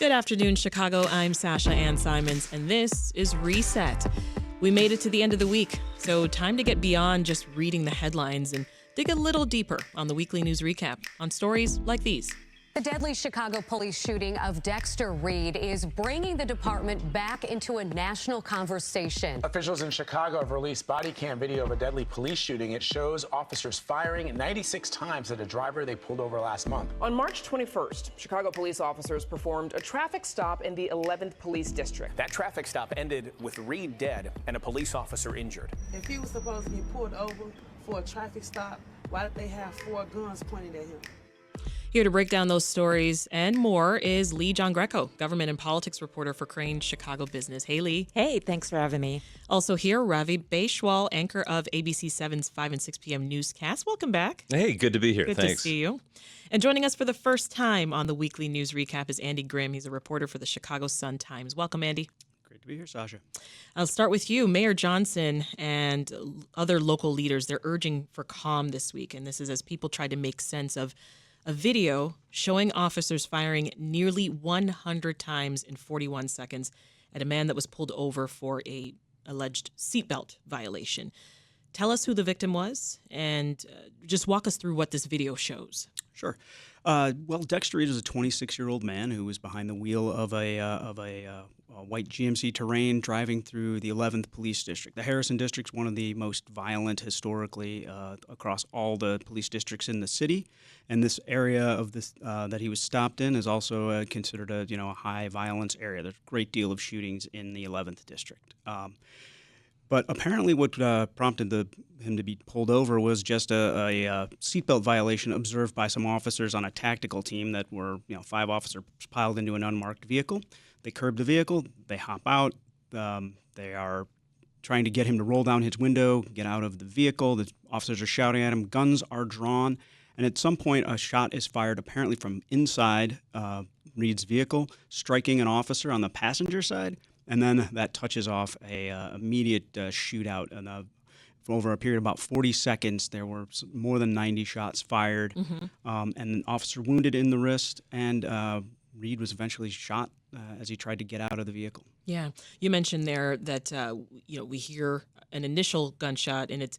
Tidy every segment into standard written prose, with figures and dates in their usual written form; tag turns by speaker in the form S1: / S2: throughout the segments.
S1: Good afternoon, Chicago. I'm Sasha-Ann Simons, and this is Reset. We made it to the end of the week, so time to get beyond just reading the headlines and dig a little deeper on the weekly news recap on stories like these.
S2: The deadly Chicago police shooting of Dexter Reed is bringing the department back into a national conversation.
S3: Officials in Chicago have released body cam video of a deadly police shooting. It shows officers firing 96 times at a driver they pulled over last month.
S4: On March 21st, Chicago police officers performed a traffic stop in the 11th Police District.
S5: That traffic stop ended with Reed dead and a police officer injured.
S6: If he was supposed to be pulled over for a traffic stop, why did they have 4 guns pointed at him?
S1: Here to break down those stories and more is Leigh Giangreco, government and politics reporter for Crain Chicago Business. Hey, Leigh.
S7: Hey, thanks for having me.
S1: Also here, Ravi Baichwal, anchor of ABC 7's 5 and 6 p.m. newscast. Welcome back.
S8: Hey, good to be here.
S1: Good
S8: Thanks.
S1: to see you. And joining us for the first time on the weekly news recap is Andy Grimm. He's a reporter for the Chicago Sun-Times. Welcome, Andy.
S9: Great to be here, Sasha.
S1: I'll start with you. Mayor Johnson and other local leaders, they're urging for calm this week. And this is as people try to make sense of a video showing officers firing nearly 100 times in 41 seconds at a man that was pulled over for a alleged seatbelt violation. Tell us who the victim was and just walk us through what this video shows.
S9: Sure. Well, Dexter Reed is a 26-year-old man who was behind the wheel of a white GMC Terrain driving through the 11th Police District. The Harrison District is one of the most violent historically across all the police districts in the city, and this area of this that he was stopped in is also considered a high violence area. There's a great deal of shootings in the 11th District. But apparently what prompted him to be pulled over was just a seatbelt violation observed by some officers on a tactical team that were 5 officers piled into an unmarked vehicle. They curb the vehicle. They hop out. They are trying to get him to roll down his window, get out of the vehicle. The officers are shouting at him. Guns are drawn. And at some point, a shot is fired apparently from inside Reed's vehicle, striking an officer on the passenger side. And then that touches off a immediate shootout. And for over a period of about 40 seconds, there were more than 90 shots fired, and an officer wounded in the wrist. And Reed was eventually shot as he tried to get out of the vehicle.
S1: Yeah, you mentioned there that we hear an initial gunshot, and it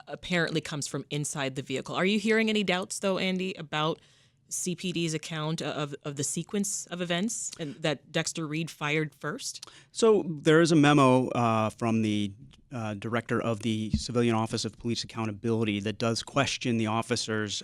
S1: apparently comes from inside the vehicle. Are you hearing any doubts, though, Andy, about CPD's account of the sequence of events and that Dexter Reed fired first?
S9: So there is a memo from the director of the Civilian Office of Police Accountability that does question the officers'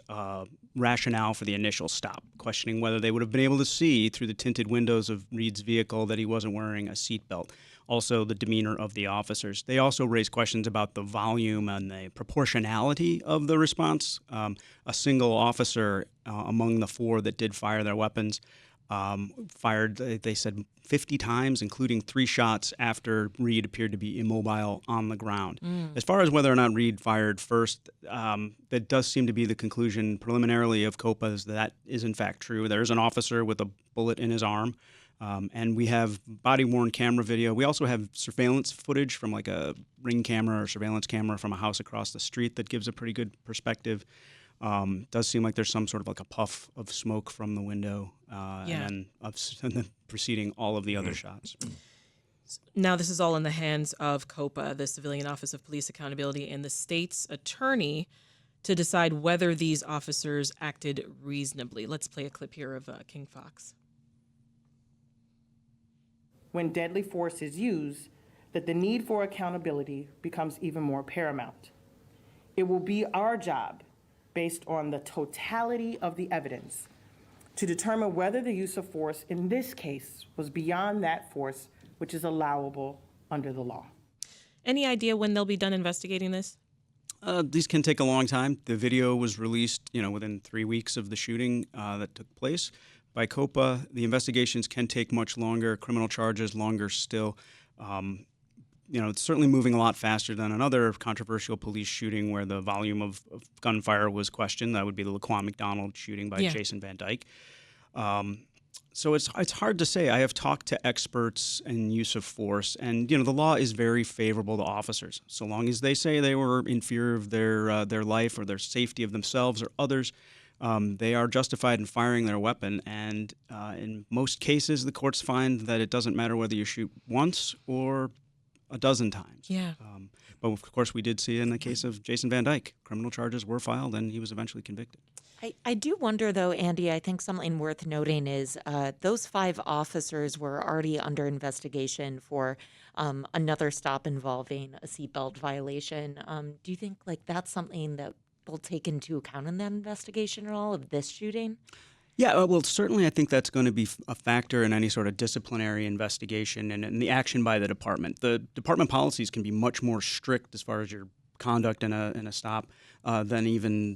S9: rationale for the initial stop, questioning whether they would have been able to see through the tinted windows of Reed's vehicle that he wasn't wearing a seatbelt. Also, the demeanor of the officers. They also raise questions about the volume and the proportionality of the response. A single officer among the 4 that did fire their weapons fired, they said, 50 times, including 3 shots after Reed appeared to be immobile on the ground. As far as whether or not Reed fired first, that does seem to be the conclusion preliminarily of COPA is that is in fact true. There is an officer with a bullet in his arm. And we have body-worn camera video. We also have surveillance footage from like a Ring camera or surveillance camera from a house across the street that gives a pretty good perspective. Does seem like there's some sort of like a puff of smoke from the window, and then preceding all of the other shots.
S1: Now, this is all in the hands of COPA, the Civilian Office of Police Accountability, and the state's attorney to decide whether these officers acted reasonably. Let's play a clip here of King Fox.
S10: When deadly force is used, that the need for accountability becomes even more paramount. It will be our job, based on the totality of the evidence, to determine whether the use of force in this case was beyond that force which is allowable under the law.
S1: Any idea when they'll be done investigating this?
S9: These can take a long time. The video was released, within 3 weeks of the shooting that took place by COPA. The investigations can take much longer, criminal charges longer still. It's certainly moving a lot faster than another controversial police shooting where the volume of gunfire was questioned. That would be the Laquan McDonald shooting by Jason Van Dyke. So it's hard to say. I have talked to experts in use of force, and the law is very favorable to officers. So long as they say they were in fear of their life or their safety of themselves or others, they are justified in firing their weapon. And in most cases, the courts find that it doesn't matter whether you shoot once or a dozen times.
S1: Yeah.
S9: But of course, we did see in the case of Jason Van Dyke, criminal charges were filed and he was eventually convicted.
S7: I do wonder, though, Andy, I think something worth noting is those 5 officers were already under investigation for another stop involving a seatbelt violation. Do you think that's something that will take into account in that investigation at all of this shooting?
S9: Yeah, well, certainly I think that's going to be a factor in any sort of disciplinary investigation and the action by the department. The department policies can be much more strict as far as your conduct in a stop than even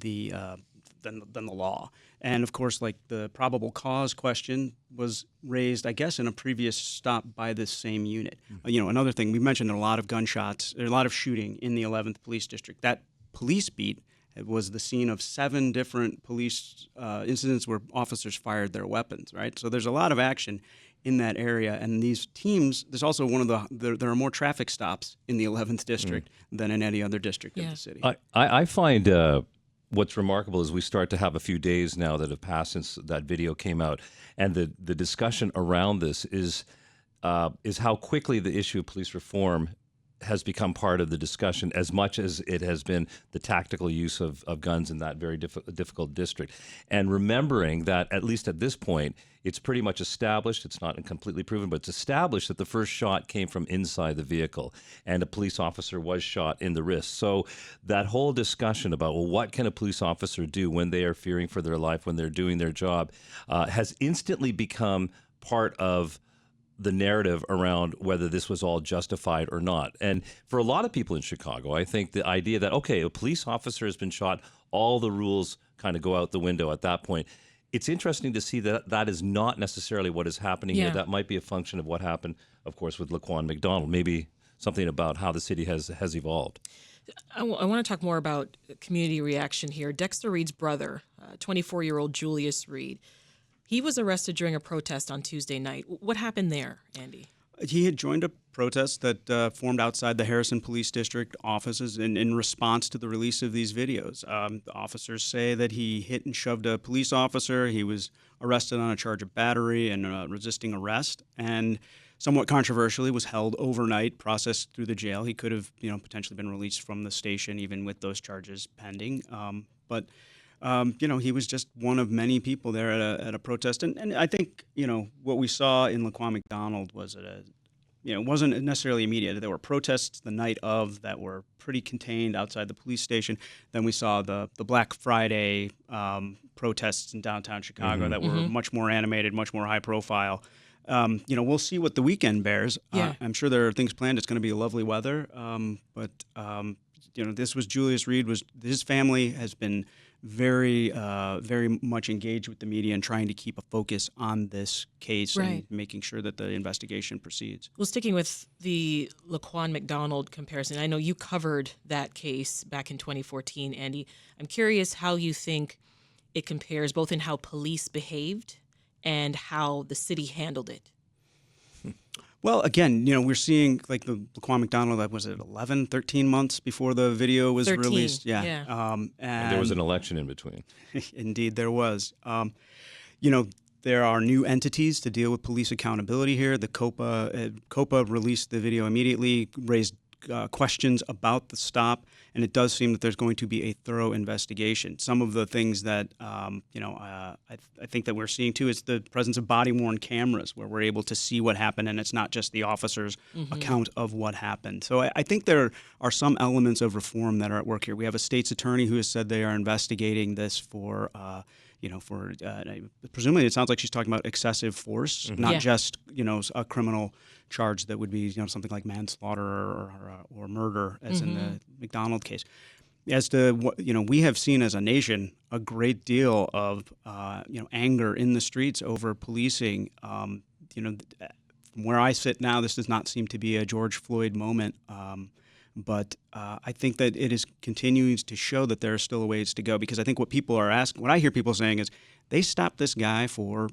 S9: than the law. And of course, the probable cause question was raised, I guess, in a previous stop by this same unit. Another thing, we mentioned there are a lot of gunshots, there are a lot of shooting in the 11th Police District. That police beat was the scene of 7 different police incidents where officers fired their weapons, right? So there's a lot of action in that area. And these teams, there's also there are more traffic stops in the 11th District than in any other district of the city.
S8: I find what's remarkable is we start to have a few days now that have passed since that video came out, and the discussion around this is how quickly the issue of police reform has become part of the discussion as much as it has been the tactical use of guns in that very difficult district. And remembering that, at least at this point, it's pretty much established, it's not completely proven, but it's established that the first shot came from inside the vehicle and a police officer was shot in the wrist. So that whole discussion about, well, what can a police officer do when they are fearing for their life, when they're doing their job, has instantly become part of the narrative around whether this was all justified or not. And for a lot of people in Chicago, I think the idea that, okay, a police officer has been shot, all the rules kind of go out the window at that point. It's interesting to see that that is not necessarily what is happening here. That might be a function of what happened, of course, with Laquan McDonald, maybe something about how the city has evolved.
S1: I want to talk more about community reaction here. Dexter Reed's brother, 24-year-old Julius Reed, he was arrested during a protest on Tuesday night. What happened there, Andy?
S9: He had joined a protest that formed outside the Harrison Police District offices in response to the release of these videos. The officers say that he hit and shoved a police officer. He was arrested on a charge of battery and resisting arrest, and somewhat controversially was held overnight, processed through the jail. He could have, potentially been released from the station even with those charges pending. But he was just one of many people there at a protest. And I think, what we saw in Laquan McDonald was it wasn't necessarily immediate. There were protests the night of that were pretty contained outside the police station. Then we saw the Black Friday protests in downtown Chicago that were much more animated, much more high profile. We'll see what the weekend bears. I'm sure there are things planned. It's going to be lovely weather. But this was Julius Reed. His family has been very much engaged with the media and trying to keep a focus on this case and making sure that the investigation proceeds.
S1: Well, sticking with the Laquan McDonald comparison, I know you covered that case back in 2014, Andy. I'm curious how you think it compares both in how police behaved and how the city handled it.
S9: Well, again, we're seeing the Laquan McDonald, that was it 11, 13 months before the video was
S1: 13,
S9: released.
S8: And there was an election in between.
S9: Indeed, there was. There are new entities to deal with police accountability here. The COPA released the video immediately, raised questions about the stop, and it does seem that there's going to be a thorough investigation. Some of the things that I think that we're seeing too is the presence of body-worn cameras, where we're able to see what happened, and it's not just the officer's account of what happened. So I think there are some elements of reform that are at work here. We have a state's attorney who has said they are investigating this for. Presumably it sounds like she's talking about excessive force, not just, a criminal charge that would be, something like manslaughter or murder, as in the McDonald case. As to what, we have seen as a nation a great deal of, anger in the streets over policing. From where I sit now, this does not seem to be a George Floyd moment. But I think that it is continuing to show that there are still a ways to go, because I think what I hear people saying is they stopped this guy for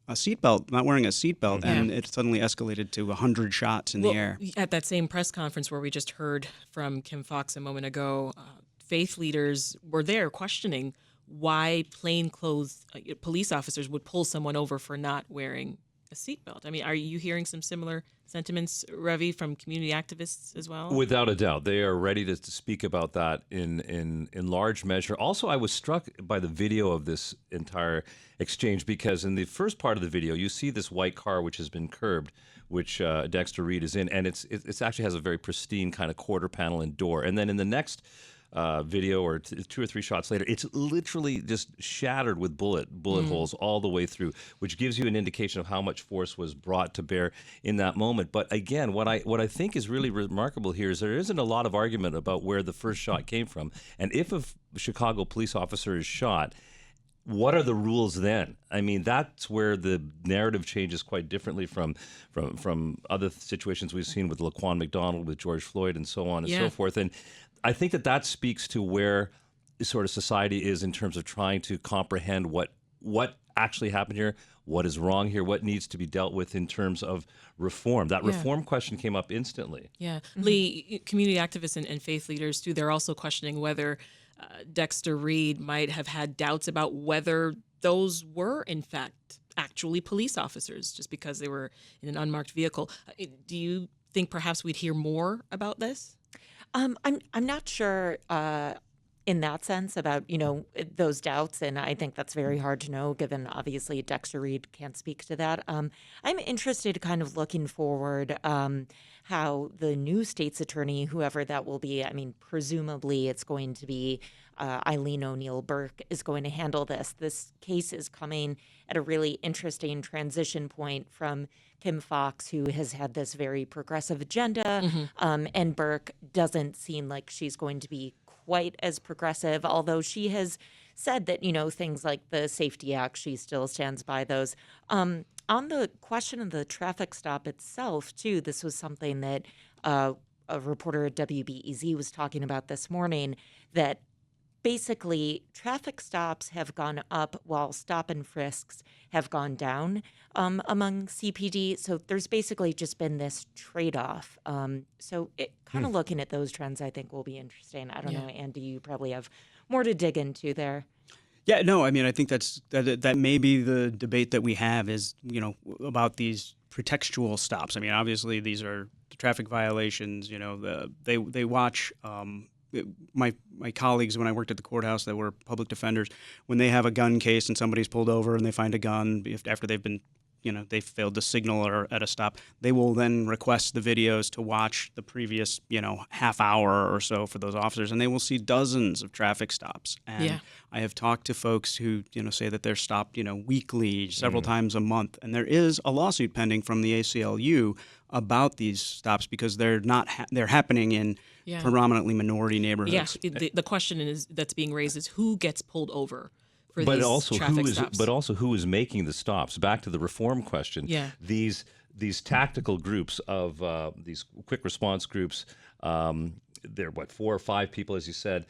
S9: a seatbelt, not wearing a seatbelt, and it suddenly escalated to 100 shots in the air.
S1: At that same press conference where we just heard from Kim Foxx a moment ago, faith leaders were there questioning why plainclothes police officers would pull someone over for not wearing a seatbelt. I mean, are you hearing some similar sentiments, Ravi, from community activists as well?
S8: Without a doubt, they are ready to speak about that in large measure. Also, I was struck by the video of this entire exchange because in the first part of the video, you see this white car which has been curbed, which Dexter Reed is in, and it's actually has a very pristine kind of quarter panel and door. And then in the next video or 2 or 3 shots later, it's literally just shattered with bullet holes all the way through, which gives you an indication of how much force was brought to bear in that moment. But again, what I think is really remarkable here is there isn't a lot of argument about where the first shot came from. And if a Chicago police officer is shot, what are the rules then? I mean, that's where the narrative changes quite differently from other situations we've seen with Laquan McDonald, with George Floyd, and so on and so forth. And I think that speaks to where sort of society is in terms of trying to comprehend what actually happened here, what is wrong here, what needs to be dealt with in terms of reform. That reform question came up instantly.
S1: Yeah. Leigh, community activists and faith leaders, too, they're also questioning whether Dexter Reed might have had doubts about whether those were, in fact, actually police officers just because they were in an unmarked vehicle. Do you think perhaps we'd hear more about this?
S7: I'm not sure in that sense about, those doubts, and I think that's very hard to know, given obviously Dexter Reed can't speak to that. I'm interested, kind of looking forward, how the new state's attorney, whoever that will be, I mean, presumably it's going to be Eileen O'Neill Burke, is going to handle this. This case is coming at a really interesting transition point from Kim Foxx, who has had this very progressive agenda, and Burke doesn't seem like she's going to be quite as progressive, although she has said that, things like the Safety Act, she still stands by those. On the question of the traffic stop itself, too, this was something that a reporter at WBEZ was talking about this morning, that basically traffic stops have gone up while stop and frisks have gone down among CPD. So there's basically just been this trade-off. So kind of looking at those trends, I think, will be interesting. I don't know, Andy, you probably have more to dig into there.
S9: Yeah, no, I mean, I think that may be the debate that we have is, about these pretextual stops. I mean, obviously these are traffic violations. They watch. My colleagues, when I worked at the courthouse that were public defenders, when they have a gun case and somebody's pulled over and they find a gun after they've been, they failed to signal or at a stop, they will then request the videos to watch the previous, half hour or so for those officers, and they will see dozens of traffic stops. And I have talked to folks who, say that they're stopped, weekly, several times a month, and there is a lawsuit pending from the ACLU about these stops because they're happening in predominantly minority neighborhoods.
S1: Yeah, the question that's being raised is who gets pulled over for
S8: but
S1: these
S8: also
S1: traffic stops.
S8: But also who is making the stops? Back to the reform question.
S1: Yeah.
S8: These tactical groups of these quick response groups. There are 4 or 5 people, as you said,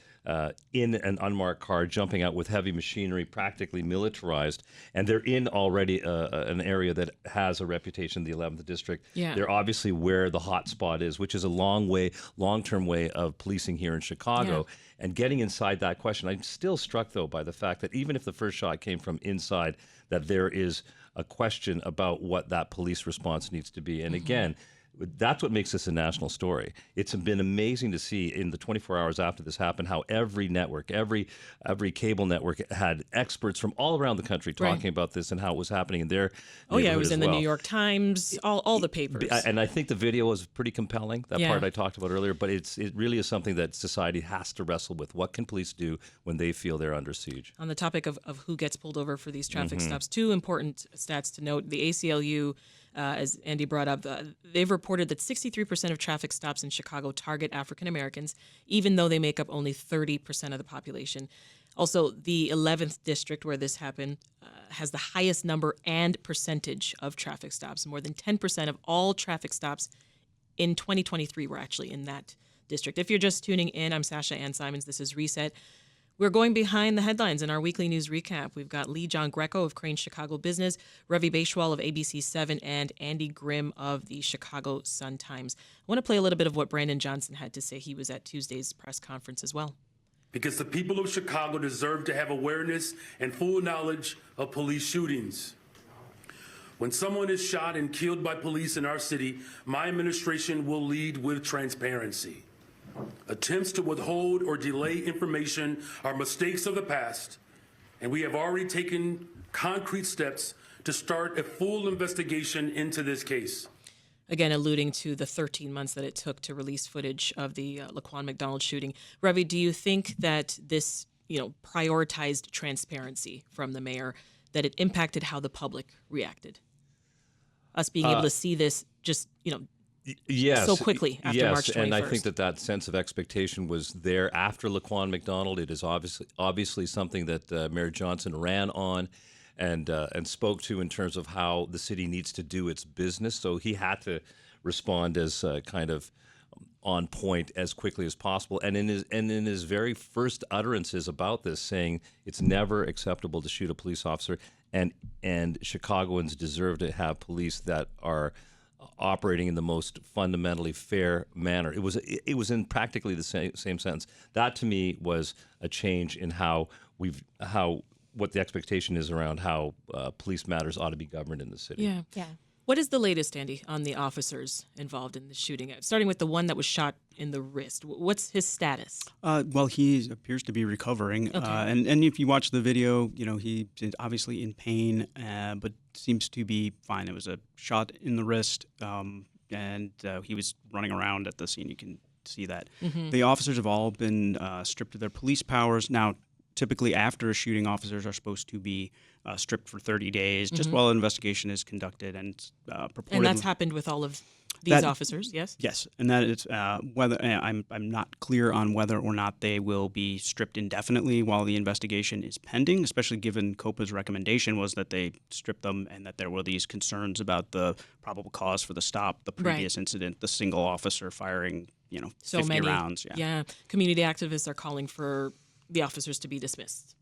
S8: in an unmarked car, jumping out with heavy machinery, practically militarized, and they're in already an area that has a reputation, the 11th District.
S1: Yeah.
S8: They're obviously where the hot spot is, which is a long-term way of policing here in Chicago.
S1: Yeah.
S8: And getting inside that question, I'm still struck, though, by the fact that even if the first shot came from inside, that there is a question about what that police response needs to be. And again, that's what makes this a national story. It's been amazing to see in the 24 hours after this happened how every network, every cable network had experts from all around the country talking about this and how it was happening in their neighborhood
S1: it was in the
S8: well.
S1: New York Times, all the papers.
S8: And I think the video was pretty compelling, that part I talked about earlier, but it really is something that society has to wrestle with. What can police do when they feel they're under siege?
S1: On the topic of who gets pulled over for these traffic stops, 2 important stats to note. The ACLU, as Andy brought up, they've reported that 63% of traffic stops in Chicago target African Americans, even though they make up only 30% of the population. Also, the 11th District, where this happened, has the highest number and percentage of traffic stops. More than 10% of all traffic stops in 2023 were actually in that district. If you're just tuning in, I'm Sasha-Ann Simons. This is Reset. We're going behind the headlines in our weekly news recap. We've got Leigh Giangreco of Crain Chicago Business, Ravi Baichwal of ABC 7, and Andy Grimm of the Chicago Sun-Times. I want to play a little bit of what Brandon Johnson had to say. He was at Tuesday's press conference as well.
S11: because the people of Chicago deserve to have awareness and full knowledge of police shootings. When someone is shot and killed by police in our city, my administration will lead with transparency. Attempts to withhold or delay information are mistakes of the past, and we have already taken concrete steps to start a full investigation into this case.
S1: Again, alluding to the 13 months that it took to release footage of the Laquan McDonald shooting. Ravi, do you think that this, prioritized transparency from the mayor, that it impacted how the public reacted? Us being able to see this just,
S8: yes,
S1: so quickly after March 21st.
S8: And I think that sense of expectation was there after Laquan McDonald. It is obviously something that Mayor Johnson ran on and spoke to in terms of how the city needs to do its business. So he had to respond as kind of on point as quickly as possible. And in his very first utterances about this, saying it's never acceptable to shoot a police officer, and Chicagoans deserve to have police that are operating in the most fundamentally fair manner. It was in practically the same sentence. That to me was a change in what the expectation is around how police matters ought to be governed in the city.
S1: Yeah. What is the latest, Andy, on the officers involved in the shooting? Starting with the one that was shot in the wrist. What's his status?
S9: Well, he appears to be recovering.
S1: Okay.
S9: And if you watch the video, he's obviously in pain, but seems to be fine. It was a shot in the wrist, and he was running around at the scene. You can see that.
S1: Mm-hmm.
S9: The officers have all been stripped of their police powers. Now, typically after a shooting, officers are supposed to be stripped for 30 days, just while an investigation is conducted. And purportedly,
S1: And that's happened with all of these officers, yes?
S9: Yes, and that is whether I'm not clear on whether or not they will be stripped indefinitely while the investigation is pending, especially given COPA's recommendation was that they strip them and that there were these concerns about the probable cause for the stop, the previous incident, the single officer firing,
S1: So
S9: 50
S1: many
S9: rounds.
S1: Yeah. Community activists are calling for the officers to be dismissed.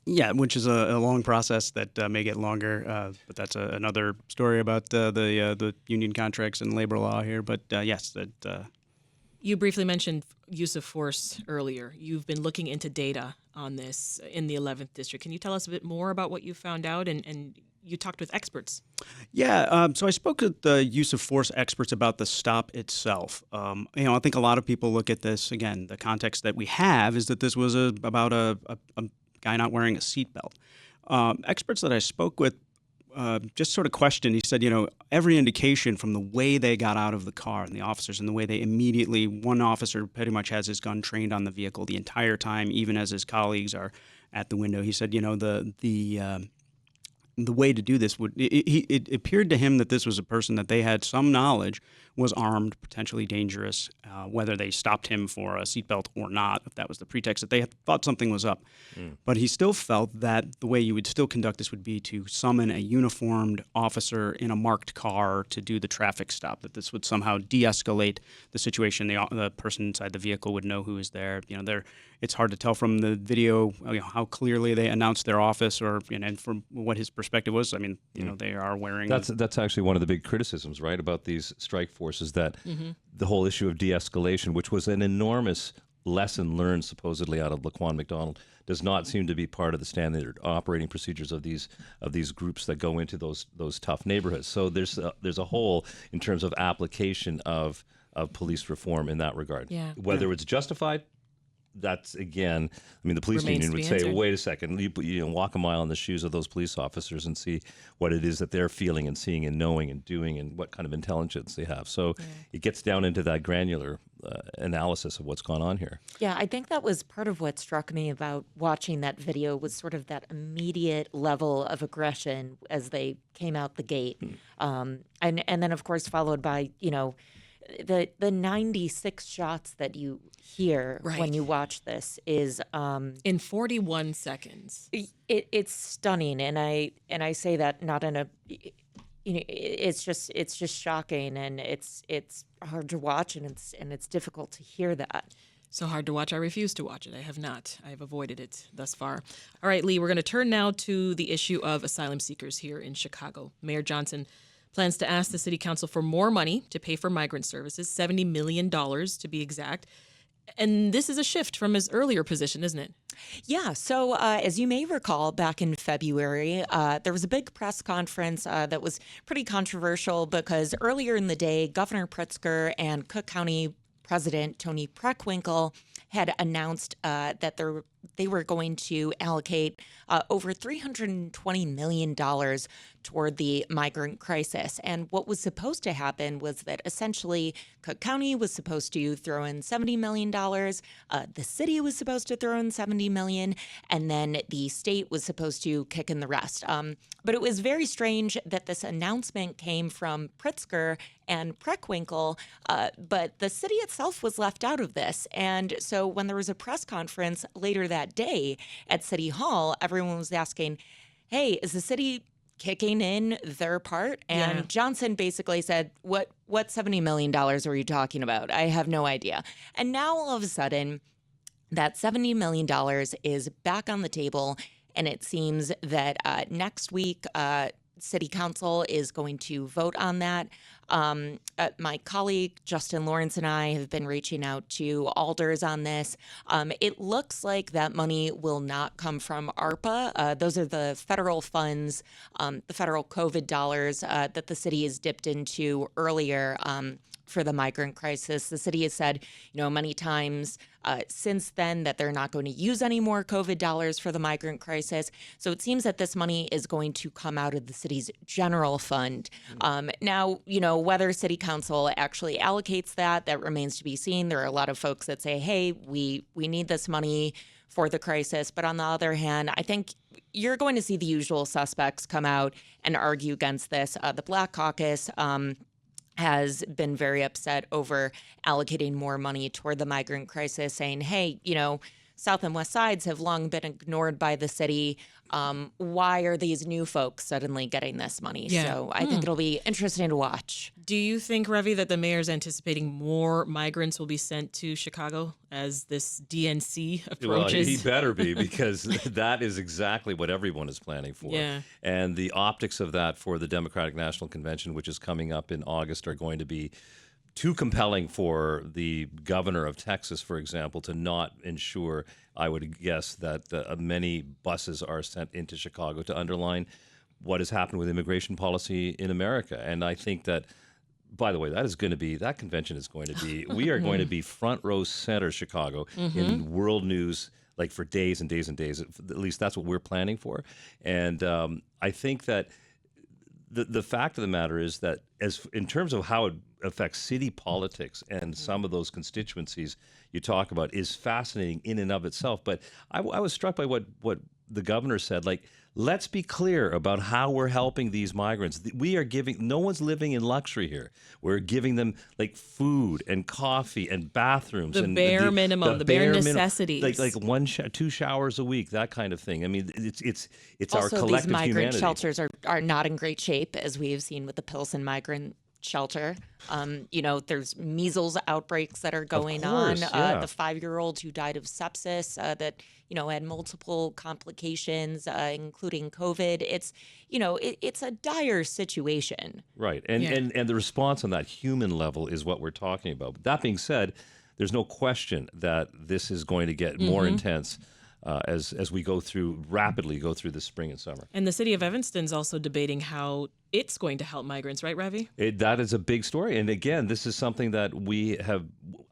S9: Yeah, which is a long process that may get longer, but that's another story about the union contracts and labor law here. But yes, that.
S1: You briefly mentioned use of force earlier. You've been looking into data on this in the 11th District. Can you tell us a bit more about what you found out? And you talked with experts.
S9: Yeah, so I spoke with the use of force experts about the stop itself. I think a lot of people look at this, again, the context that we have is that this was about a guy not wearing a seatbelt. Experts that I spoke with just sort of questioned. He said, every indication from the way they got out of the car and the officers and the way they immediately, one officer pretty much has his gun trained on the vehicle the entire time, even as his colleagues are at the window. He said, the way to do this it appeared to him that this was a person that they had some knowledge was armed, potentially dangerous, whether they stopped him for a seatbelt or not, if that was the pretext, that they had thought something was up. But he still felt that the way you would still conduct this would be to summon a uniformed officer in a marked car to do the traffic stop, that this would somehow de-escalate the situation. The person inside the vehicle would know who is there. It's hard to tell from the video how clearly they announced their office and from what his perspective was. I mean, they are wearing...
S8: That's actually one of the big criticisms, right, about these strike forces, that the whole issue of de-escalation, which was an enormous lesson learned supposedly out of Laquan McDonald, does not seem to be part of the standard operating procedures of these groups that go into those tough neighborhoods. So there's a hole in terms of application of police reform in that regard.
S1: Yeah.
S8: Whether it's justified, that's, again, the police
S1: Remains
S8: union
S1: to
S8: would
S1: be
S8: say,
S1: answered.
S8: wait a second, you walk a mile in the shoes of those police officers and see what it is that they're feeling and seeing and knowing and doing and what kind of intelligence they have. So it gets down into that granular analysis of what's gone on here.
S7: Yeah, I think that was part of what struck me about watching that video was sort of that immediate level of aggression as they came out the gate. And then, of course, followed by, the 96 shots that you hear when you watch this is
S1: in 41 seconds.
S7: It's stunning, and I say that not in a it's just shocking, and it's hard to watch, and it's difficult to hear that.
S1: So hard to watch. I refuse to watch it. I have not. I have avoided it thus far. All right, Leigh, we're going to turn now to the issue of asylum seekers here in Chicago. Mayor Johnson plans to ask the city council for more money to pay for migrant services, $70 million to be exact. And this is a shift from his earlier position, isn't it?
S7: Yeah. So, as you may recall, back in February, there was a big press conference that was pretty controversial because earlier in the day, Governor Pritzker and Cook County President Tony Preckwinkle had announced that they were going to allocate over $320 million toward the migrant crisis. And what was supposed to happen was that essentially Cook County was supposed to throw in $70 million, the city was supposed to throw in $70 million, and then the state was supposed to kick in the rest. But it was very strange that this announcement came from Pritzker and Preckwinkle, but the city itself was left out of this. And so when there was a press conference later that day at City Hall, everyone was asking, hey, is the city kicking in their part? And Johnson basically said, what $70 million are you talking about? I have no idea. And now all of a sudden, that $70 million is back on the table. And it seems that next week, City Council is going to vote on that. My colleague Justin Lawrence and I have been reaching out to alders on this. It looks like that money will not come from ARPA. Those are the federal funds, the federal COVID dollars that the city has dipped into earlier for the migrant crisis. The city has said, many times since then that they're not going to use any more COVID dollars for the migrant crisis. So it seems that this money is going to come out of the city's general fund. Now, whether City Council actually allocates that remains to be seen. There are a lot of folks that say, hey, we need this money for the crisis. But on the other hand, I think you're going to see the usual suspects come out and argue against this. The Black Caucus has been very upset over allocating more money toward the migrant crisis, saying, hey, South and West Sides have long been ignored by the city. Why are these new folks suddenly getting this money?
S1: Yeah.
S7: So I think it'll be interesting to watch.
S1: Do you think, Ravi, that the mayor's anticipating more migrants will be sent to Chicago as this DNC approaches?
S8: Well, he better be, because that is exactly what everyone is planning for.
S1: Yeah.
S8: And the optics of that for the Democratic National Convention, which is coming up in August, are going to be too compelling for the governor of Texas, for example, to not ensure, I would guess, that many buses are sent into Chicago, to underline what has happened with immigration policy in America. And I think that, by the way, that convention is going to be, we are going to be front row center, Chicago, in world news, like for days and days and days. At least that's what we're planning for. And I think that the fact of the matter is that, as in terms of how it affects city politics and some of those constituencies you talk about, is fascinating in and of itself. But I was struck by what the governor said. Like, let's be clear about how we're helping these migrants. We are giving, no one's living in luxury here. We're giving them like food and coffee and bathrooms.
S1: The
S8: and
S1: bare minimum, the bare necessities.
S8: Like two showers a week, that kind of thing. I mean, it's
S7: also,
S8: our collective
S7: these migrant
S8: humanity.
S7: shelters are not in great shape, as we have seen with the Pilsen migrant shelter. There's measles outbreaks that are going on. The 5-year-old who died of sepsis that had multiple complications, including COVID. It's a dire situation.
S8: Right, and the response on that human level is what we're talking about. But that being said, there's no question that this is going to get more intense as we rapidly go through the spring and summer.
S1: And the city of Evanston's also debating how it's going to help migrants, right, Ravi?
S8: That is a big story. And again, this is something that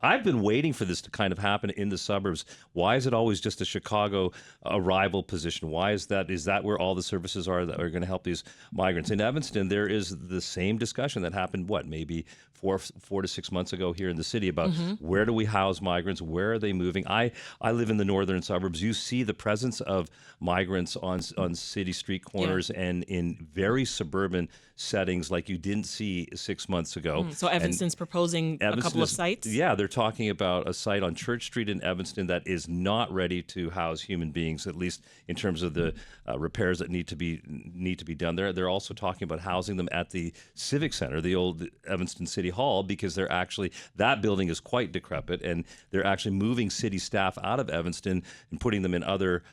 S8: I've been waiting for this to kind of happen in the suburbs. Why is it always just a Chicago arrival position? Why is that? Is that where all the services are that are going to help these migrants? In Evanston, there is the same discussion that happened, maybe 4 to 6 months ago here in the city about where do we house migrants? Where are they moving? I live in the northern suburbs. You see the presence of migrants on city street corners and in very suburban settings like you didn't see 6 months ago.
S1: So Evanston's proposing a couple of sites?
S8: Yeah, they're talking about a site on Church Street in Evanston that is not ready to house human beings, at least in terms of the repairs that need to be done there. They're also talking about housing them at the Civic Center, the old Evanston City Hall, because that building is quite decrepit, and they're actually moving city staff out of Evanston and putting them in other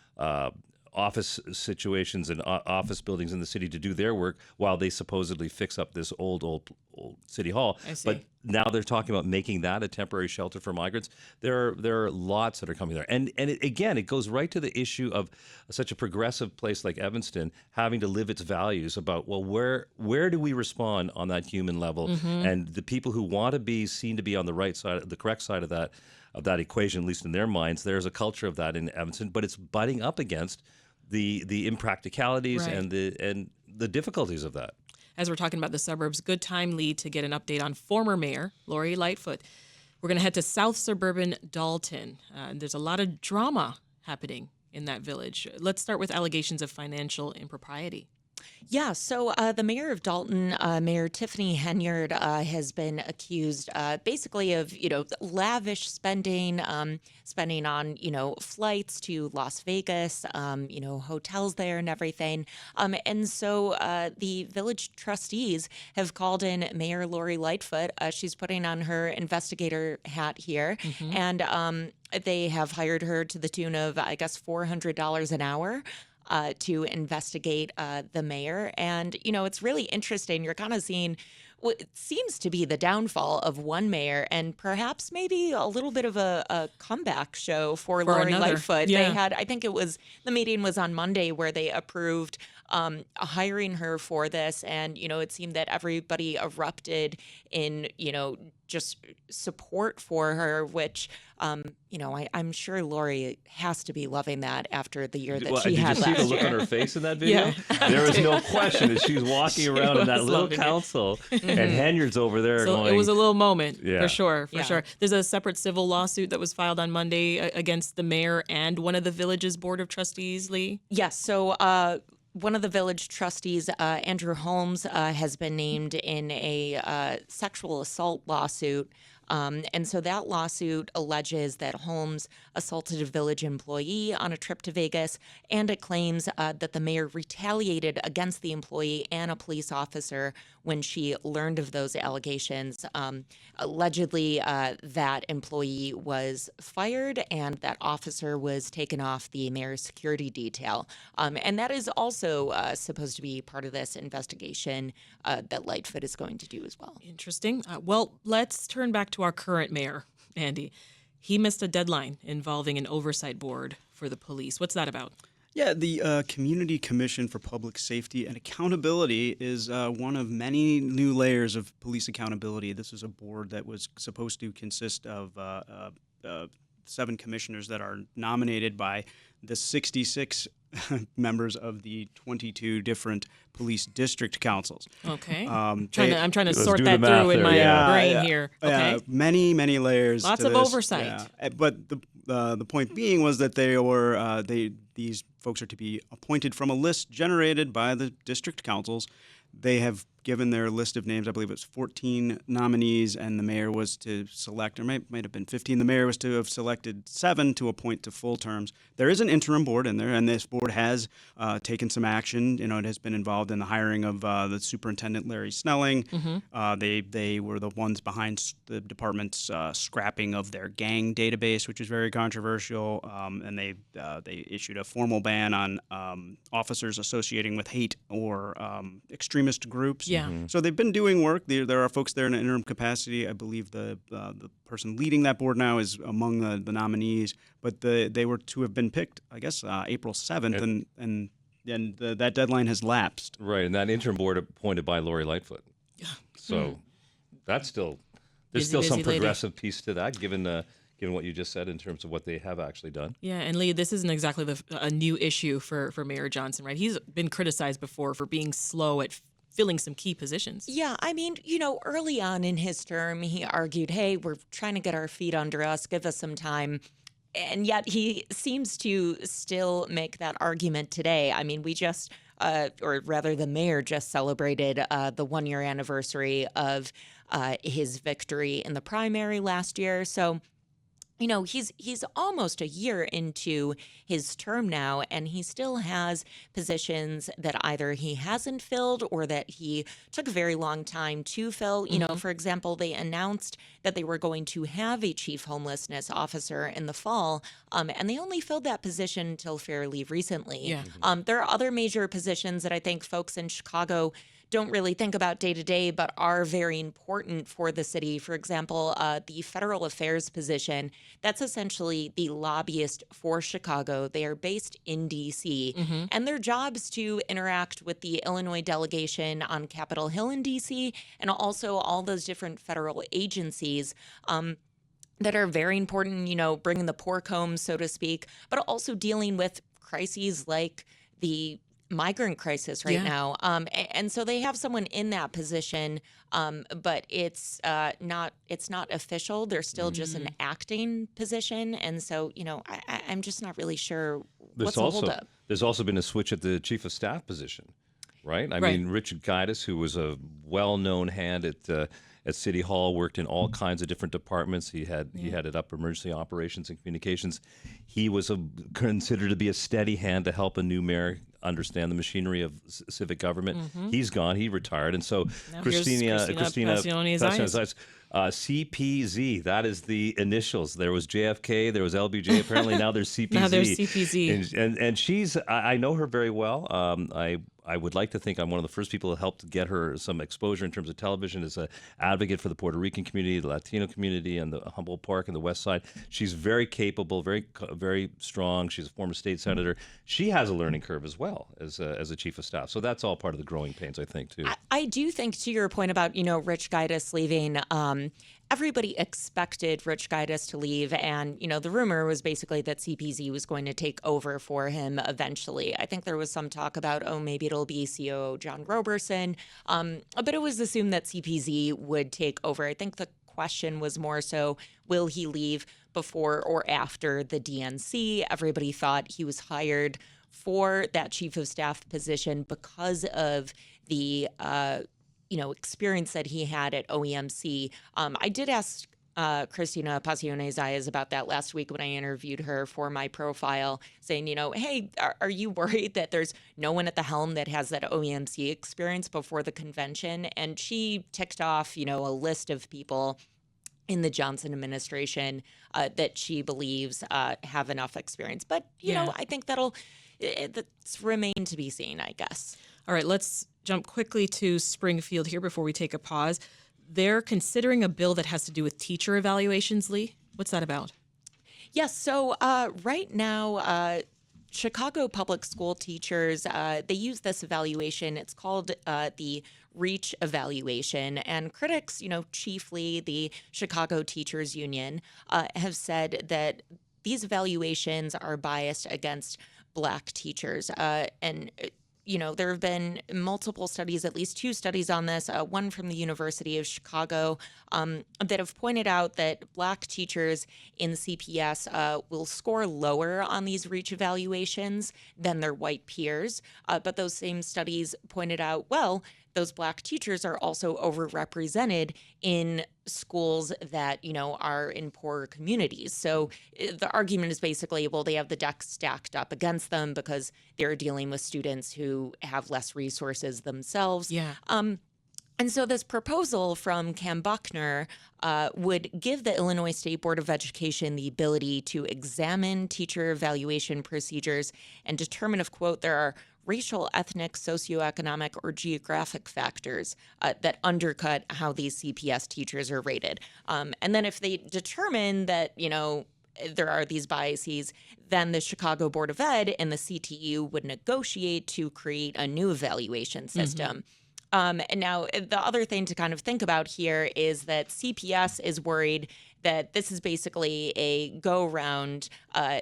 S8: office situations and office buildings in the city to do their work while they supposedly fix up this old old City Hall.
S1: I see.
S8: But now they're talking about making that a temporary shelter for migrants. There are lots that are coming there. And again, it goes right to the issue of such a progressive place like Evanston having to live its values about, well, where do we respond on that human level? And the people who want to be seen to be on the right side, the correct side of that equation, at least in their minds, there's a culture of that in Evanston, but it's butting up against the impracticalities
S1: Right.
S8: and the difficulties of that.
S1: As we're talking about the suburbs, good time, Leigh, to get an update on former Mayor Lori Lightfoot. We're going to head to South Suburban Dalton. There's a lot of drama happening in that village. Let's start with allegations of financial impropriety.
S7: Yeah, so the mayor of Dalton, Mayor Tiffany Henyard, has been accused basically of, lavish spending, spending on, flights to Las Vegas, hotels there and everything. And so the village trustees have called in Mayor Lori Lightfoot. She's putting on her investigator hat here. And they have hired her to the tune of, I guess, $400 an hour. To investigate the mayor. And, it's really interesting. You're kind of seeing what seems to be the downfall of one mayor and perhaps maybe a little bit of a comeback show for Lori
S1: another.
S7: Lightfoot.
S1: Yeah.
S7: They had, I think the meeting was on Monday where they approved hiring her for this. And, it seemed that everybody erupted in, just support for her, which, I'm sure Lori has to be loving that after the year that she had
S8: Did you see
S7: last
S8: the look
S7: year.
S8: on her face in that video?
S1: Yeah.
S8: There was no question that she's walking
S1: She
S8: around in that
S1: was
S8: little
S1: loving it.
S8: council, and Henyard's over there
S1: So
S8: going.
S1: it was a little moment,
S8: Yeah.
S1: for sure,
S7: Yeah.
S1: sure. There's a separate civil lawsuit that was filed on Monday against the mayor and one of the village's board of trustees, Leigh.
S7: Yes. So one of the village trustees, Andrew Holmes, has been named in a sexual assault lawsuit. And so that lawsuit alleges that Holmes assaulted a village employee on a trip to Vegas, and it claims that the mayor retaliated against the employee and a police officer when she learned of those allegations. Allegedly, that employee was fired and that officer was taken off the mayor's security detail. And that is also supposed to be part of this investigation that Lightfoot is going to do as well.
S1: Interesting. Well, let's turn back to our current mayor, Andy. He missed a deadline involving an oversight board for the police. What's that about?
S9: Yeah, the Community Commission for Public Safety and Accountability is one of many new layers of police accountability. This is a board that was supposed to consist of 7 commissioners that are nominated by the 66 members of the 22 different police district councils.
S1: Okay.
S9: I'm
S1: I'm trying to
S8: Let's
S1: sort
S8: do
S1: that
S8: the math
S1: through in
S8: there,
S1: my
S8: yeah.
S1: brain here. Okay.
S9: Many layers.
S1: Lots
S9: to
S1: of
S9: this.
S1: oversight.
S9: Yeah. But the point being was that these folks are to be appointed from a list generated by the district councils. They have given their list of names. I believe it was 14 nominees, and the mayor was to select, or might have been 15. The mayor was to have selected 7 to appoint to full terms. There is an interim board in there, and this board has taken some action. It has been involved in the hiring of the superintendent, Larry Snelling. They were the ones behind the department's scrapping of their gang database, which is very controversial. And they issued a formal ban on officers associating with hate or extremist groups.
S1: Yeah.
S9: So they've been doing work. There are folks there in an interim capacity. I believe the person leading that board now is among the nominees, but they were to have been picked, I guess, April 7th, and that deadline has lapsed.
S8: Right, and that interim board appointed by Lori Lightfoot. So there's still some
S1: busy lady.
S8: progressive piece to that, given what you just said in terms of what they have actually done.
S1: Yeah, and Leigh, this isn't exactly a new issue for Mayor Johnson, right? He's been criticized before for being slow at filling some key positions.
S7: Yeah, I mean, early on in his term, he argued, hey, we're trying to get our feet under us, give us some time. And yet he seems to still make that argument today. I mean, we just, or rather the mayor just celebrated the 1-year anniversary of his victory in the primary last year. So, he's almost a year into his term now, and he still has positions that either he hasn't filled or that he took a very long time to fill. For example, they announced that they were going to have a chief homelessness officer in the fall, and they only filled that position until fairly recently.
S1: Yeah.
S7: There are other major positions that I think folks in Chicago don't really think about day to day, but are very important for the city. For example, the federal affairs position, that's essentially the lobbyist for Chicago. They are based in D.C., and their job is to interact with the Illinois delegation on Capitol Hill in D.C., and also all those different federal agencies that are very important, bringing the pork home, so to speak, but also dealing with crises like the migrant crisis right now. And so they have someone in that position, but it's not official. They're still just an acting position. And so, I'm just not really sure what's the holdup.
S8: There's also been a switch at the chief of staff position, right? I mean, Richard Gaitis, who was a well-known hand at City Hall, worked in all kinds of different departments. He headed up emergency operations and communications. He was considered to be a steady hand to help a new mayor understand the machinery of civic government. He's gone. He retired. And so Christina Passione-Zayas, CPZ, that is the initials. There was JFK, there was LBJ. Apparently now there's CPZ.
S1: Now there's CPZ.
S8: And I know her very well. I would like to think I'm one of the first people that helped get her some exposure in terms of television as an advocate for the Puerto Rican community, the Latino community, and the Humboldt Park and the West Side. She's very capable, very strong. She's a former state senator. She has a learning curve as well as a chief of staff. So that's all part of the growing pains, I think, too.
S7: I do think, to your point about, Rich Gaitis leaving, everybody expected Rich Gaitis to leave. And, the rumor was basically that CPZ was going to take over for him eventually. I think there was some talk about, maybe it'll be COO John Roberson. But it was assumed that CPZ would take over. I think the question was more so, will he leave before or after the DNC? Everybody thought he was hired for that chief of staff position because of the experience that he had at OEMC. I did ask Christina Passione-Zayas about that last week when I interviewed her for my profile, saying, hey, are you worried that there's no one at the helm that has that OEMC experience before the convention? And she ticked off, a list of people in the Johnson administration that she believes have enough experience. But, I think that's remain to be seen, I guess.
S1: All right, let's jump quickly to Springfield here before we take a pause. They're considering a bill that has to do with teacher evaluations, Leigh. What's that about?
S7: Yes, so right now, Chicago public school teachers, they use this evaluation. It's called the REACH evaluation. And critics, chiefly the Chicago Teachers Union, have said that these evaluations are biased against Black teachers. And there have been multiple studies, at least 2 studies on this, one from the University of Chicago, that have pointed out that Black teachers in CPS will score lower on these REACH evaluations than their white peers. But those same studies pointed out, well, those Black teachers are also overrepresented in schools that, are in poorer communities. So the argument is basically, well, they have the deck stacked up against them because they're dealing with students who have less resources themselves.
S1: Yeah.
S7: And so this proposal from Cam Buckner would give the Illinois State Board of Education the ability to examine teacher evaluation procedures and determine if, quote, there are racial, ethnic, socioeconomic, or geographic factors that undercut how these CPS teachers are rated. And then if they determine that, there are these biases, then the Chicago Board of Ed and the CTU would negotiate to create a new evaluation system. And now the other thing to kind of think about here is that CPS is worried that this is basically a go around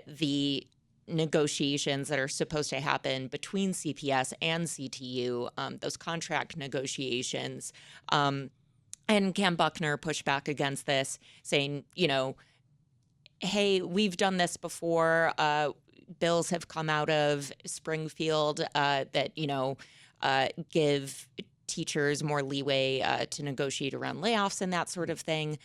S7: the negotiations that are supposed to happen between CPS and CTU, those contract negotiations. And Cam Buckner pushed back against this, saying, hey, we've done this before. Bills have come out of Springfield that, give teachers more leeway to negotiate around layoffs and that sort of thing.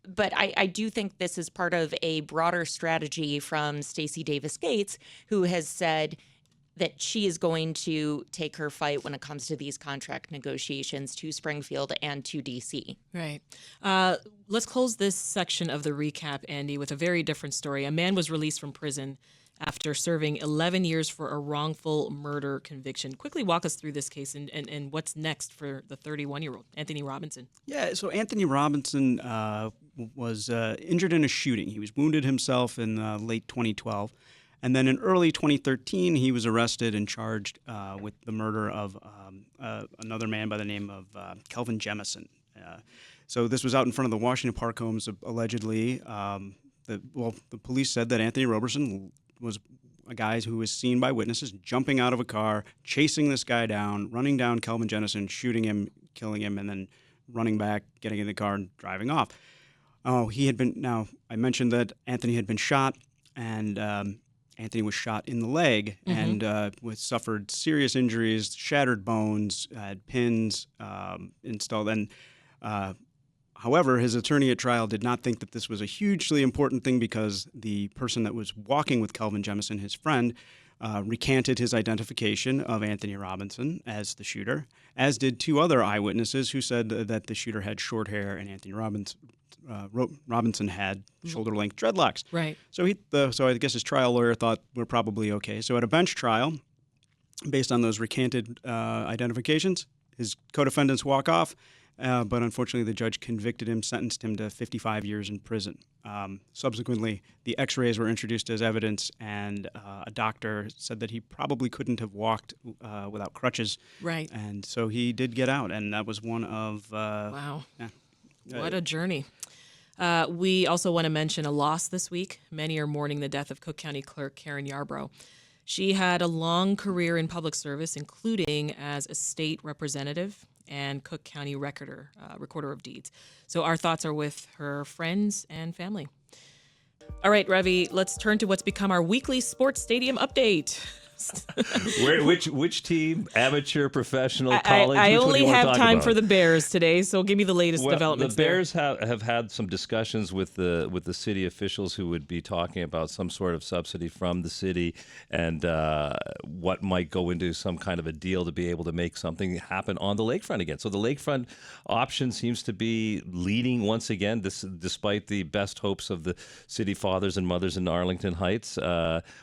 S7: But I do think this is part of a broader strategy from Stacey Davis Gates, who has said that she is going to take her fight when it comes to these contract negotiations to Springfield and to D.C.
S1: Right. Let's close this section of the recap, Andy, with a very different story. A man was released from prison after serving 11 years for a wrongful murder conviction. Quickly walk us through this case and what's next for the 31-year-old, Anthony Robinson.
S9: Yeah, so Anthony Robinson was injured in a shooting. He was wounded himself in late 2012. And then in early 2013, he was arrested and charged with the murder of another man by the name of Kelvin Jemison. So this was out in front of the Washington Park homes, allegedly. The police said that Anthony Roberson was a guy who was seen by witnesses jumping out of a car, chasing this guy down, running down Kelvin Jemison, shooting him, killing him, and then running back, getting in the car, and driving off. Now, I mentioned that Anthony had been shot, and Anthony was shot in the leg and suffered serious injuries, shattered bones, had pins installed. And however, his attorney at trial did not think that this was a hugely important thing because the person that was walking with Kelvin Jemison, his friend, recanted his identification of Anthony Robinson as the shooter, as did two other eyewitnesses who said that the shooter had short hair and Anthony Robinson had shoulder-length dreadlocks.
S1: Right.
S9: So I guess his trial lawyer thought we're probably okay. So at a bench trial, based on those recanted identifications, his co-defendants walk off. But unfortunately, the judge convicted him, sentenced him to 55 years in prison. Subsequently, the x-rays were introduced as evidence, and a doctor said that he probably couldn't have walked without crutches.
S1: Right.
S9: And so he did get out, and that was one of...
S1: wow.
S9: Yeah.
S1: What a journey. We also want to mention a loss this week. Many are mourning the death of Cook County Clerk Karen Yarbrough. She had a long career in public service, including as a state representative and Cook County recorder of deeds. So our thoughts are with her friends and family. All right, Ravi, let's turn to what's become our weekly sports stadium update.
S8: Which team? Amateur, professional, college?
S1: I
S8: Which one do
S1: only
S8: you want to
S1: have
S8: talk
S1: time
S8: about?
S1: for the Bears today, so give me the latest developments.
S8: The Bears have had some discussions with the city officials who would be talking about some sort of subsidy from the city and what might go into some kind of a deal to be able to make something happen on the lakefront again. So the lakefront option seems to be leading once again, despite the best hopes of the city fathers and mothers in Arlington Heights,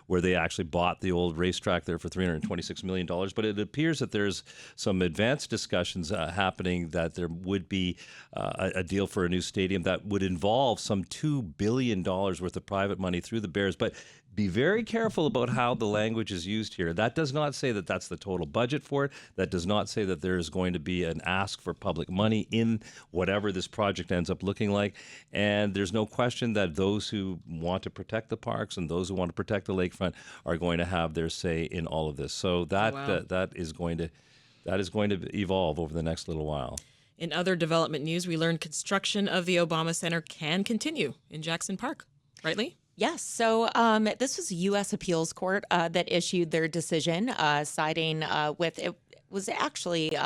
S8: where they actually bought the old racetrack there for $326 million. But it appears that there's some advanced discussions happening that there would be a deal for a new stadium that would involve some $2 billion worth of private money through the Bears. But be very careful about how the language is used here. That does not say that that's the total budget for it. That does not say that there is going to be an ask for public money in whatever this project ends up looking like. And there's no question that those who want to protect the parks and those who want to protect the lakefront are going to have their say in all of this. So that is going to evolve over the next little while.
S1: In other development news, we learned construction of the Obama Center can continue in Jackson Park. Right, Leigh?
S7: Yes. So this was a U.S. Appeals Court that issued their decision siding with it was actually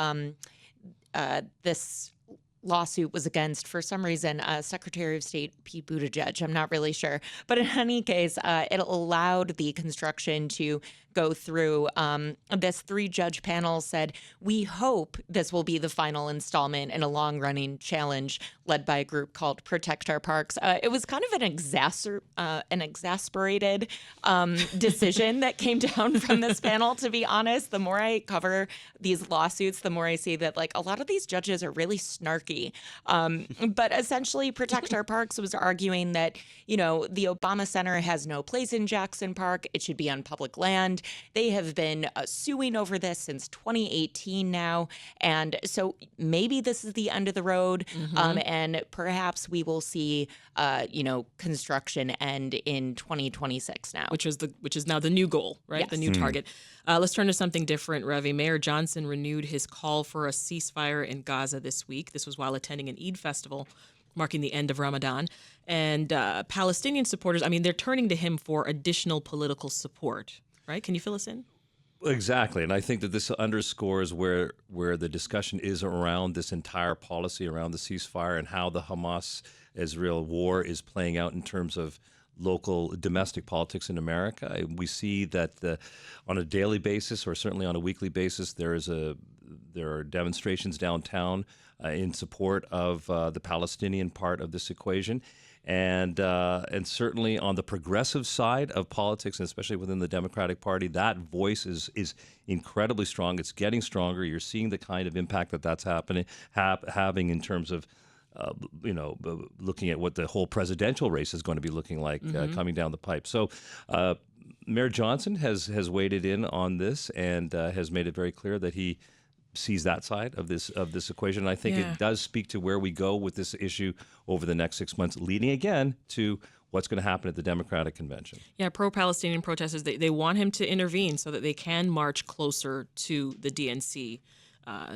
S7: this lawsuit was against, for some reason, Secretary of State Pete Buttigieg. I'm not really sure. But in any case, it allowed the construction to go through. This 3-judge panel said, we hope this will be the final installment in a long-running challenge led by a group called Protect Our Parks. It was kind of an exasperated decision that came down from this panel, to be honest. The more I cover these lawsuits, the more I see that a lot of these judges are really snarky. But essentially, Protect Our Parks was arguing that, the Obama Center has no place in Jackson Park. It should be on public land. They have been suing over this since 2018 now. And so maybe this is the end of the road. And perhaps we will see, construction end in 2026 now.
S1: Which is now the new goal, right?
S7: Yes.
S1: The new target. Let's turn to something different, Ravi. Mayor Johnson renewed his call for a ceasefire in Gaza this week. This was while attending an Eid festival marking the end of Ramadan. And Palestinian supporters, they're turning to him for additional political support, right? Can you fill us in?
S8: Exactly. And I think that this underscores where the discussion is around this entire policy around the ceasefire and how the Hamas-Israel war is playing out in terms of local domestic politics in America. We see that on a daily basis or certainly on a weekly basis, there is there are demonstrations downtown in support of the Palestinian part of this equation. And certainly on the progressive side of politics, and especially within the Democratic Party, that voice is incredibly strong. It's getting stronger. You're seeing the kind of impact that's having in terms of, looking at what the whole presidential race is going to be looking like coming down the pipe. So Mayor Johnson has waded in on this and has made it very clear that he sees that side of this equation. And I think it does speak to where we go with this issue over the next 6 months, leading again to what's going to happen at the Democratic Convention. Yeah,
S1: pro-Palestinian protesters, they want him to intervene so that they can march closer to the DNC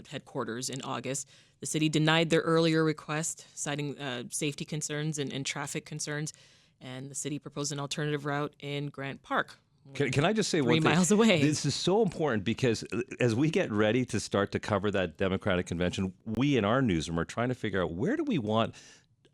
S1: headquarters in August. The city denied their earlier request, citing safety concerns and traffic concerns, and the city proposed an alternative route in Grant Park.
S8: Can I just say
S1: 3 miles away?
S8: This is so important because as we get ready to start to cover that Democratic Convention, we in our newsroom are trying to figure out, where do we want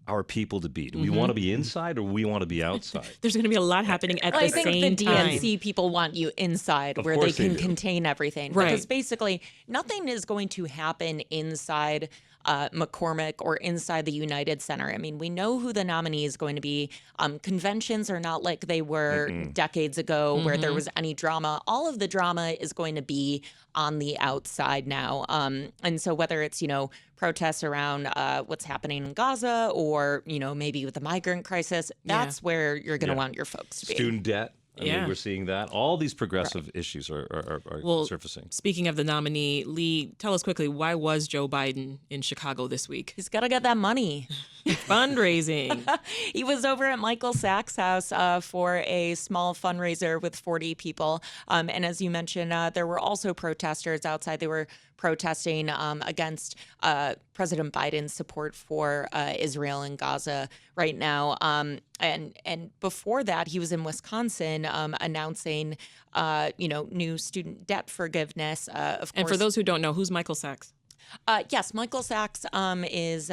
S8: our people to be? Do we want to be inside or we want to be outside?
S1: There's going to be a lot happening at the same time.
S7: I think the DNC people want you inside where they can contain everything.
S1: Right.
S7: Because basically nothing is going to happen inside McCormick or inside the United Center. I mean, we know who the nominee is going to be. Conventions are not like they were decades ago where there was any drama. All of the drama is going to be on the outside now. And so whether it's, protests around what's happening in Gaza or, maybe with the migrant crisis, that's where you're going to want your folks to be.
S8: Student debt. I mean, we're seeing that. All these progressive issues are surfacing.
S1: Speaking of the nominee, Leigh, tell us quickly, why was Joe Biden in Chicago this week?
S7: He's got to get that money.
S1: Fundraising.
S7: He was over at Michael Sachs' house for a small fundraiser with 40 people. And as you mentioned, there were also protesters outside. They were protesting against President Biden's support for Israel and Gaza right now. And before that, he was in Wisconsin announcing, new student debt forgiveness. Of course.
S1: And for those who don't know, who's Michael Sachs?
S7: Yes, Michael Sachs is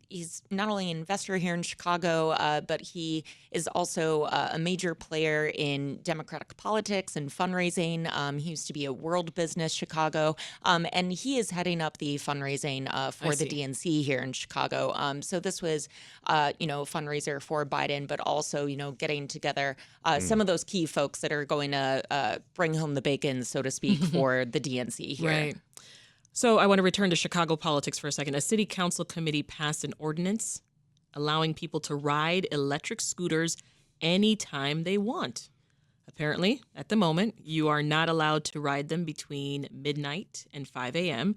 S7: he's not only an investor here in Chicago, but he is also a major player in Democratic politics and fundraising. He used to be a World Business Chicago, and he is heading up the fundraising for the DNC here in Chicago. So this was, a fundraiser for Biden, but also, getting together some of those key folks that are going to bring home the bacon, so to speak, for the DNC here.
S1: Right. So I want to return to Chicago politics for a second. A city council committee passed an ordinance allowing people to ride electric scooters anytime they want. Apparently, at the moment, you are not allowed to ride them between midnight and 5 a.m.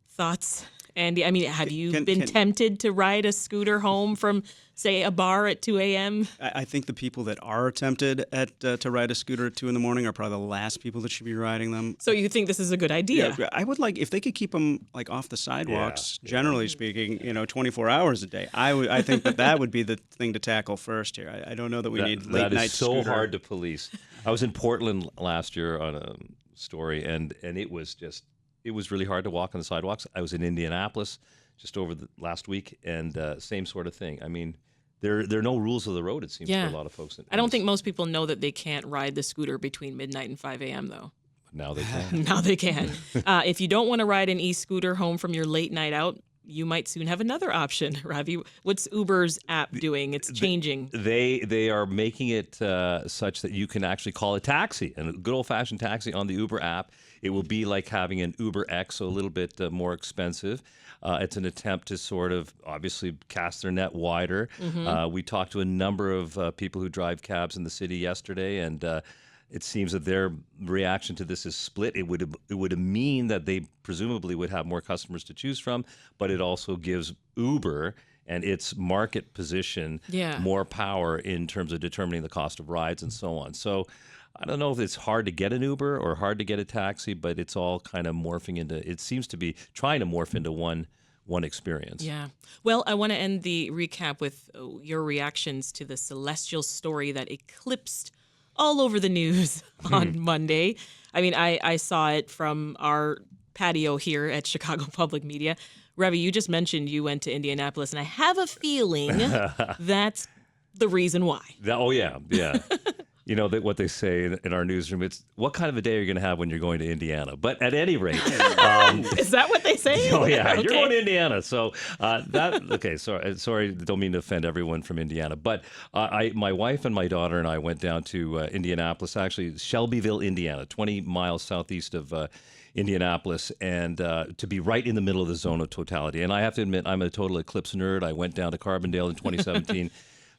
S1: Thoughts, Andy? I mean, have you been tempted to ride a scooter home from, say, a bar at 2 a.m.?
S9: I think the people that are tempted to ride a scooter at 2 in the morning are probably the last people that should be riding them.
S1: So you think this is a good idea?
S9: Yeah, I would like, if they could keep them off the sidewalks, generally speaking, 24 hours a day. I think that would be the thing to tackle first here. I don't know that we need late night
S8: That is so
S9: scooter.
S8: hard to police. I was in Portland last year on a story, and it was really hard to walk on the sidewalks. I was in Indianapolis just over the last week, and same sort of thing. I mean, there are no rules of the road, it seems, for a lot of folks.
S1: I don't think most people know that they can't ride the scooter between midnight and 5 a.m., though.
S8: Now they can.
S1: Now they can. If you don't want to ride an e-scooter home from your late night out, you might soon have another option. Ravi, what's Uber's app doing? It's changing.
S8: They are making it such that you can actually call a taxi, a good old-fashioned taxi on the Uber app. It will be like having an Uber X, so a little bit more expensive. It's an attempt to sort of obviously cast their net wider. We talked to a number of people who drive cabs in the city yesterday, and it seems that their reaction to this is split. It would mean that they presumably would have more customers to choose from, but it also gives Uber and its market position more power in terms of determining the cost of rides and so on. So I don't know if it's hard to get an Uber or hard to get a taxi, but it's all kind of morphing into, it seems to be trying to morph into one experience.
S1: Yeah. Well, I want to end the recap with your reactions to the celestial story that eclipsed all over the news on Monday. I mean, I saw it from our patio here at Chicago Public Media. Ravi, you just mentioned you went to Indianapolis, and I have a feeling that's the reason why.
S8: Yeah. you know, that what they say in our newsroom, it's what kind of a day are you going to have when you're going to Indiana? But at any rate,
S1: Is that what they say?
S8: oh yeah,
S1: Okay.
S8: you're going to Indiana. So okay. Sorry, don't mean to offend everyone from Indiana, but my wife and my daughter and I went down to Indianapolis, actually Shelbyville, Indiana, 20 miles southeast of Indianapolis, and to be right in the middle of the zone of totality. And I have to admit, I'm a total eclipse nerd. I went down to Carbondale in 2017,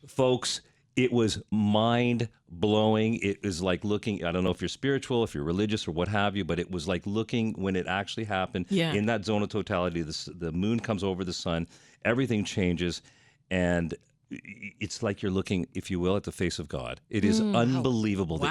S8: folks. It was mind-blowing. It was like looking, I don't know if you're spiritual, if you're religious or what have you, but it was like looking when it actually happened in that zone of totality. The moon comes over the sun, everything changes, and it's like you're looking, if you will, at the face of God. It is unbelievable, the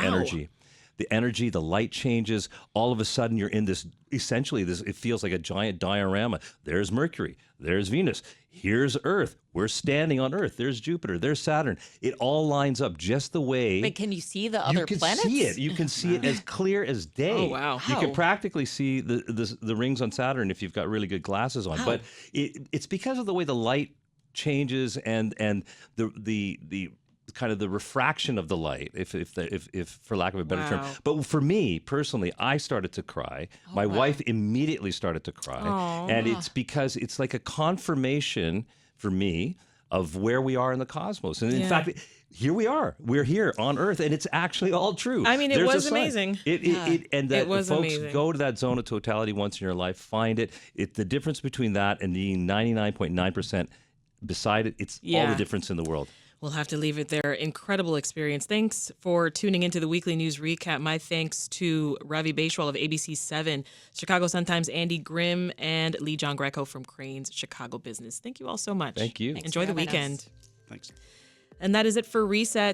S8: energy, the light changes. All of a sudden, you're in this, essentially, it feels like a giant diorama. There's Mercury, there's Venus, here's Earth. We're standing on Earth. There's Jupiter, there's Saturn. It all lines up just the way.
S7: But can you see the other planets?
S8: You can see it. You can see it as clear as day.
S1: Oh, wow.
S8: You can practically see the rings on Saturn if you've got really good glasses on. But it's because of the way the light changes and the kind of the refraction of the light, if for lack of a better term. But for me personally, I started to cry. My wife immediately started to cry, and it's because it's like a confirmation for me of where we are in the cosmos. And in fact, here we are. We're here on Earth, and it's actually all true.
S1: I mean, it
S8: There's
S1: was
S8: a sun.
S1: amazing.
S8: And that
S1: It was
S8: folks
S1: amazing.
S8: go to that zone of totality once in your life, find it. The difference between that and being 99.9% beside it, it's all the difference in the world.
S1: We'll have to leave it there. Incredible experience. Thanks for tuning into the weekly news recap. My thanks to Ravi Baichwal of ABC 7, Chicago Sun-Times Andy Grimm, and Leigh Giangreco from Crain's Chicago Business. Thank you all so much.
S8: Thank you.
S1: Enjoy the weekend.
S9: Thanks.
S1: And that is it for Reset.